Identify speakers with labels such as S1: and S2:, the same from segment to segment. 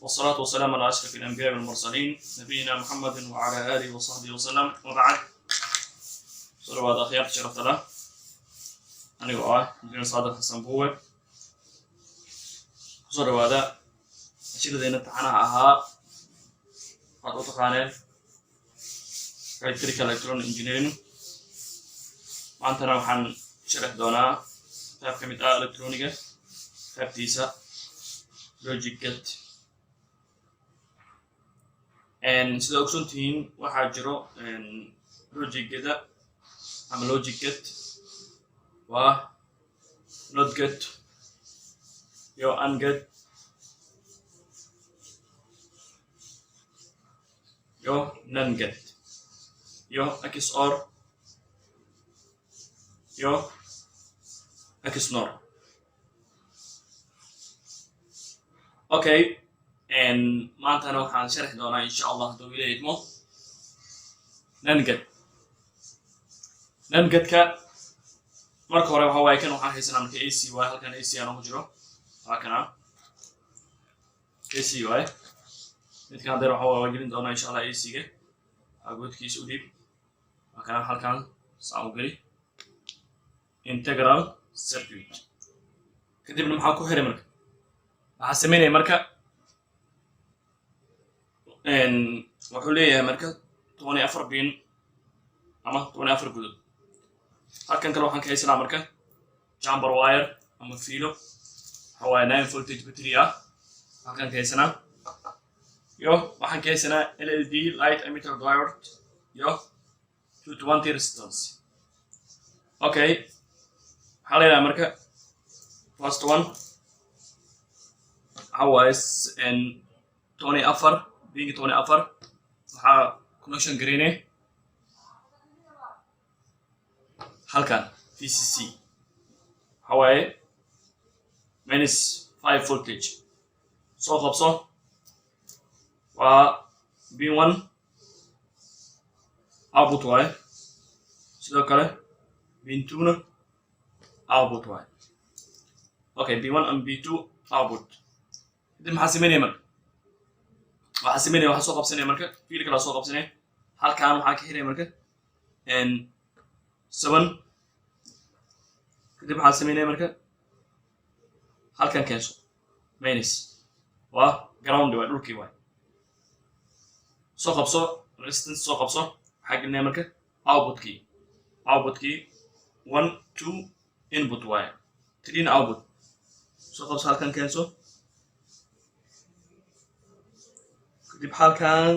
S1: والصلاة والسلام على أشرف الأنبياء والمرسلين نبينا محمد وعلى آله وصحبه وسلم وبعد. صلوات أخيار شرفت له أنا إنجيل صادق حسن بوه صلوات أشيل ذي نتحنا أها قد أتقانين Electrical Electronic Engineering maantana waxaan sharax doonaa qayb ka mid ah electroniga qaybtiisa logic gate sida ogsoontihiin waxaa jiro logic gate ama logic gate waa not gate iyo and gate iyo non gate yo XOR yo XNOR. Okay, maantana waxaan sharxi doonaa insha Allah hadduu ila idmo NaN gate-ka marka hore waxa waaye kan waxaan haysanaa marka AC waaye halkan AC aan ugu jiro waa kana AC waaye midkaan hadda waxa waa gelin doonaa insha Allah AC-ga agoodkiisa u dhiib kana halkan saan u geli integral circuit kadibna maxaa ku xiray marka waxaa sameynaya marka wuxuu leeyahay marka 24 pin ama 24 gudub halkan kale waxaan ka haysanaa marka jumper wire ama filo waxa waaye 9 voltage battery ah halkan ka haysanaa yo waxaan ka haysanaa LED light emitter diode yo 220 resistance. Okay, حاليا مركا first one عوايس and Tony Afar being Tony Afar ها connection green halkan VCC حواي minus 5 voltage so خبصة و B1 output واي sidoo kale B2 output واي okay B1 and B2 output kadib maxaa sameynaya marka waxaa sameynaya waxaa soo qabsanaya marka fiil kala soo qabsanaya halkaan waxaa ka xiraya marka 7 kadib maxaa sameynaya marka halkaan keenso minus waa ground waay dhulkii waay soo qabso resistance soo qabso حقنا مركز output key 1 2 input wire 3 output so خلاص halkan keenso kadib halkan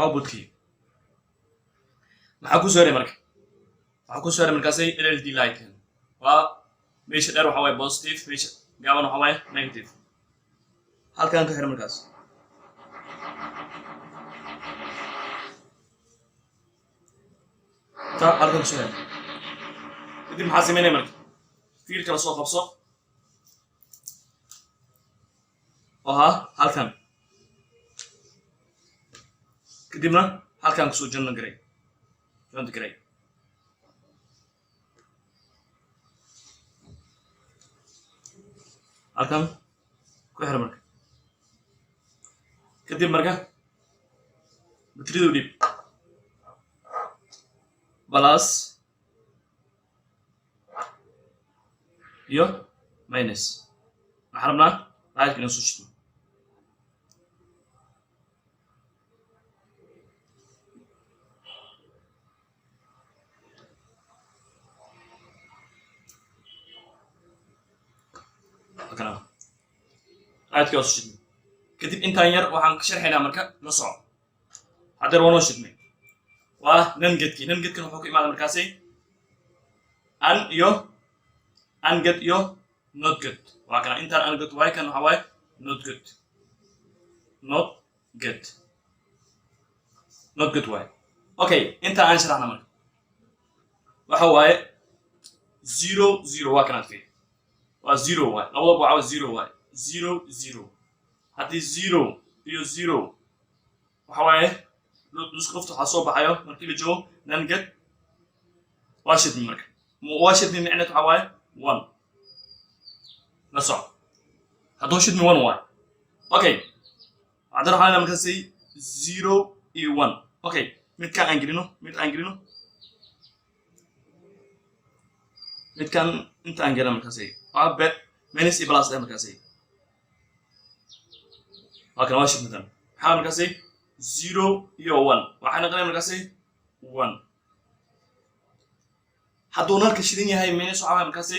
S1: output key maxaa ku soo haray marka waxaa ku soo haray markaasay LED light waa meesha dheer waxa waaye positive meesha gaaban waxa waaye negative halkan ka xiran markaas halkan soo haray kadib maxaa sameynaya marka fiil kala soo qabso oo halkan kadibna halkan kusoo join garay halkan ku xir marka kadib marka bateridu dhib plus iyo minus waxaan rabnaa raadka inaan soo shidno raadka soo shidno kadib intaan yar waxaan ka sharxaynaa marka la soco haddeer waa noo shidnay waa NaN gate-kan wuxuu ka imaada markaasi an gate iyo not gate waa kana intaan an gate waaye kan waxa waaye not gate waaye okay intaan aan sharaxna marka waxa waaye 0 0 waa kana fiir waa 0 waaye labadaba waa 0 waaye 0 0 haddii 0 iyo 0 waxa waaye nusqufta waxaa soo baxayo markii la joogo NaN gate waa shidmi marka waa shidmi micneed waxa waaye 1 la soco hadduu shidmi 1 waay okay haddana waxaan leenahay markaasi 0 iyo 1 okay midkaan aan gelino midkaan inta aan gelino markaasi waa bet minus iyo plus dhe markaasi waa kana waa shidmidan maxaa markaasi 0 iyo 1 waxaan naqanay markaasi 1 hadduu nalka shidan yahay minus waxaa markaasi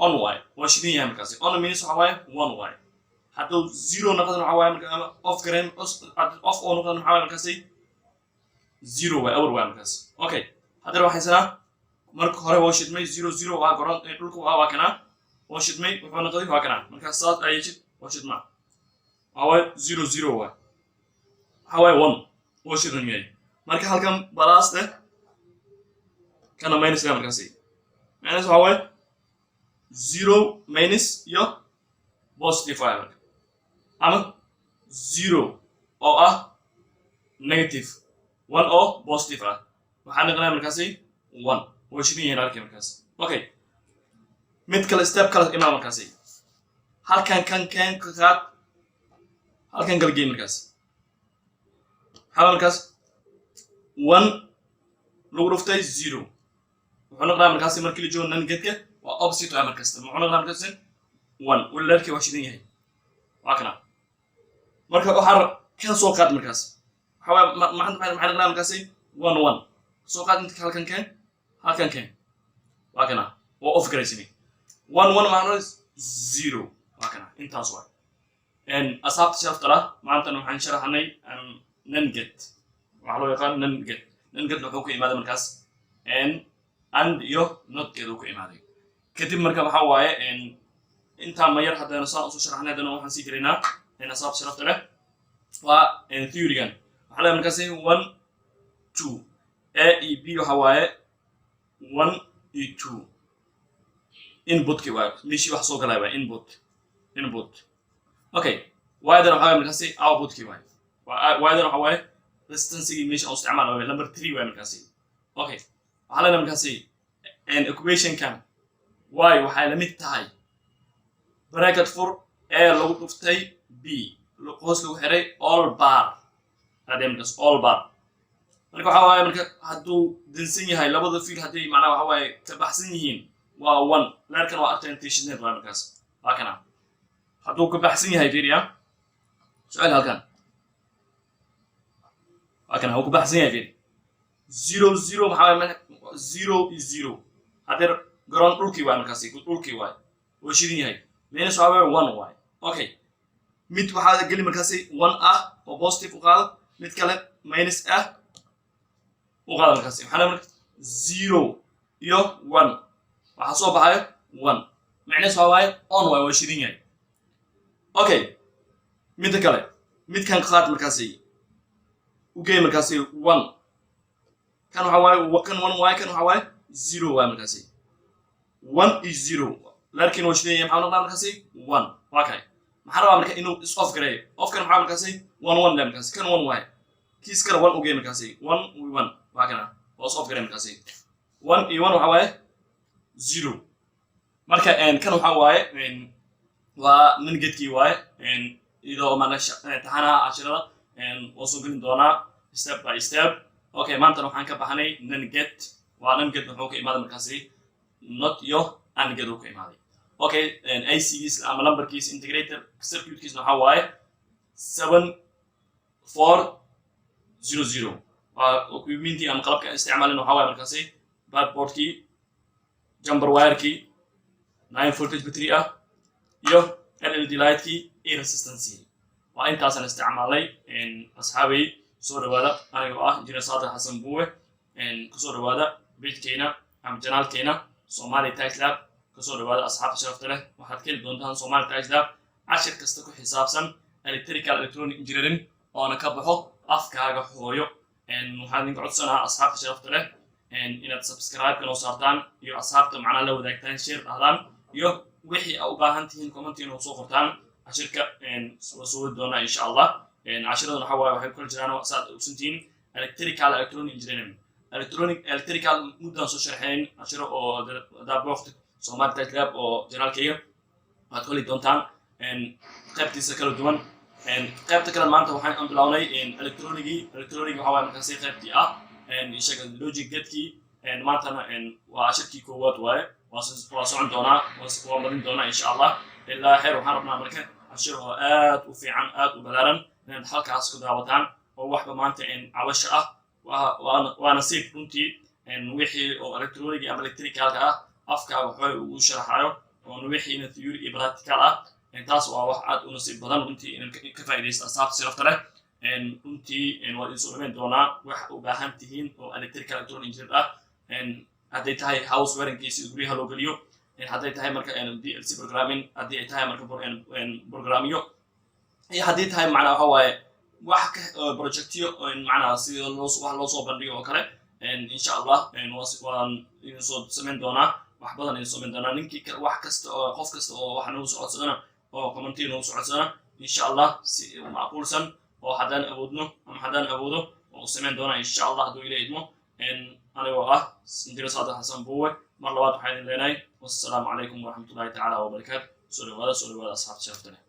S1: on y waa shidan yahay markaasi on minus waxaa waaye 1 y hadduu 0 noqdana waxaa waaye marka off gareyn off oo noqdana waxaa waaye markaasi 0 way awr way markaasi okay haddana waxay sanaa marka hore waa shidmay 0 waa goron dhulka waa kana waa shidmay wuxuu noqday waa kana marka saad ay jid waa shidma waa 0 waa waxaa waaye 1 waa shidan yahay marka halkan balaas leh kana minus ga markaasi minus waxaa waaye 0 minus iyo positive waaye marka ama 0 oo ah negative 1 oo positive ah waxaan naqanaa markaasi 1 oo shidan yahay halkii markaasi okay mid kale step kale imaa markaasi halkan kan ka qaad halkan galgey markaasi maxaa markaasi 1 lagu dhuftay 0 wuxuu noqdaa markaasi markii la joogo nan gedka waa opposite waa markaasi wuxuu noqdaa markaasi 1 walaalkii waa shidan yahay waa kana marka waxaa kan soo qaad markaasi waxa maxaa noqdaa markaasi 1 soo qaad inta halkan keen waa kana waa off garaysini 1 macnaheedu 0 waa kana intaas waa asxaabta sharafta lah maanta waxaan sharaxnay nan get waxa loo yaqaan nan get wuxuu ku imaaday markaas and iyo not keedu ku imaaday kadib marka waxa waaye inta ma yar hadana soo sharaxnay hadana waxaan sii galaynaa asxaabta sharafta leh waa theory-gan waxa la markaas 1 2 a e b waxa waaye 1 iyo 2 input ki waaye meeshii wax soo galay waa input okay waadan waxa markaas output ki waaye waadan waxa waaye resistance gi meeshii aan isticmaalo number 3 waaye markaas okay waxa la markaas equation kan y waxay la mid tahay bracket for a lagu dhuftay b hoos lagu xiray all bar markaas all bar marka waxa waaye marka hadduu dinsan yahay labada fiil haddii macnaha waxa waaye ka baxsan yihiin waa 1 leerkan waa attention net waa markaas waa kana hadduu ka baxsan yahay fiiriya su'aal halkan waa kana uu ka baxsan yahay fiir 0 maxaa waaye 0 is 0 haddii garoon dhulkii waa markaas dhulkii waa oo shidan yahay minus waa 1 waa okay mid waxaa gali markaas 1 ah oo positive u qaado mid kale minus ah u qaado markaas waxana marka 0 iyo 1 waxa soo baxayo 1 macnaheedu waa waaye on waa oo shidan yahay okay mid kale mid kan qaad markaas u geey markaas 1 kan waxa waaye kan 1 waaye kan waxa waaye 0 waa markaas 1 is 0 laakiin waa shidan yahay maxaa noqdaa markaas 1 waa kay maxaa rabaa marka inuu is off gareeyo off kan maxaa markaas 1 le markaas kan 1 waaye kiis kale 1 u geey markaas 1 waa kana waa is off gareeyo markaas 1 iyo 1 waxa waaye 0 marka kan waxa waaye waa nan gedkii waaye idoo maana taxana ashirada oo soo gelin doonaa step by step okay maanta waxaan ka baxnay nan get waa nan get wuxuu ka imaaday markaas not iyo and get uu ka imaaday okay ICs ama numberkiis integrator circuitkiis waxa waaye 7400 waa equipment ama qalabka isticmaalin waxa waaye markaas backboardkii jumper wire-kii 9 voltage battery ah iyo LED light-kii iyo resistance waa intaasaan isticmaalay asxaabay soo dhawaada aniga ah injineer Saadax Xasan Buuwe kusoo dhawaada page-keena ama channel-keena Somali Tech Lab kusoo dhawaada asxaabta sharafta leh waxaad ka heli doontaan Somali Tech Lab cashir kasta ku xisaabsan electrical electronic engineering oo na ka baxo afkaaga hooyo waxaan idin codsanayaa asxaabta sharafta leh inaad subscribe kana saartaan iyo asxaabta macna la wadaagtaan share dhahdaan iyo wixii aad u baahan tihiin comment inuu soo qortaan cashirka soo doona insha Allah cashiradan waxa waaye waxay ku jiraan saad ogsantiin electrical electronic engineering electrical muddan soo sharxeen cashiro oo daab waqti Somali Tech Lab oo janaalkayga waad ku heli doontaan qaybtiisa kala duwan qaybta kale maanta waxaan bilownay electronic waxa waaye markaasi qaybtii ah ishaga logic gatekii maantana waa shirkii koowaad waaye waa socon doonaa waa marin doonaa insha allah ilaa xeer waxaan rabnaa marka cashir oo aad u fiican aad u balaaran inaad halkaas ku daawataan oo waxba maanta cabasho ah waa nasiib runtii wixii oo electronic ama electricalka ah afkaaga waxbay ugu sharaxayo oon wixiina theory iyo practical ah taas waa wax aad u nasiib badan runtii inaad ka faa'iidaysto asxaabta sharafta leh runtii waa idin soo dhameyn doonaa wax u baahan tihiin oo electrical electronic engineer ah hadday tahay house warinkiisa guryaha loo geliyo hadday tahay marka PLC programming haddii ay tahay marka programmiyo iyo haddii tahay macnaa waxa waaye wax projectyo macnaa sida wax loo soo bandhigo oo kale insha allah waan idin soo samayn doonaa wax badan idin samayn doonaa ninkii wax kasta oo qof kasta oo wax nagu socodsadana oo commenti nagu socodsadana insha allah si macquulsan oo haddaan awoodno ama haddaan awoodo oo samayn doonaa insha allah hadduu ila idmo anigoo ah injineer saadax xasan buuwe mar labaad waxaan idin leenahay wassalaamu calaykum waraxmatullahi tacaala wabarakaatu soo dhawaada asxaabta sharafta leh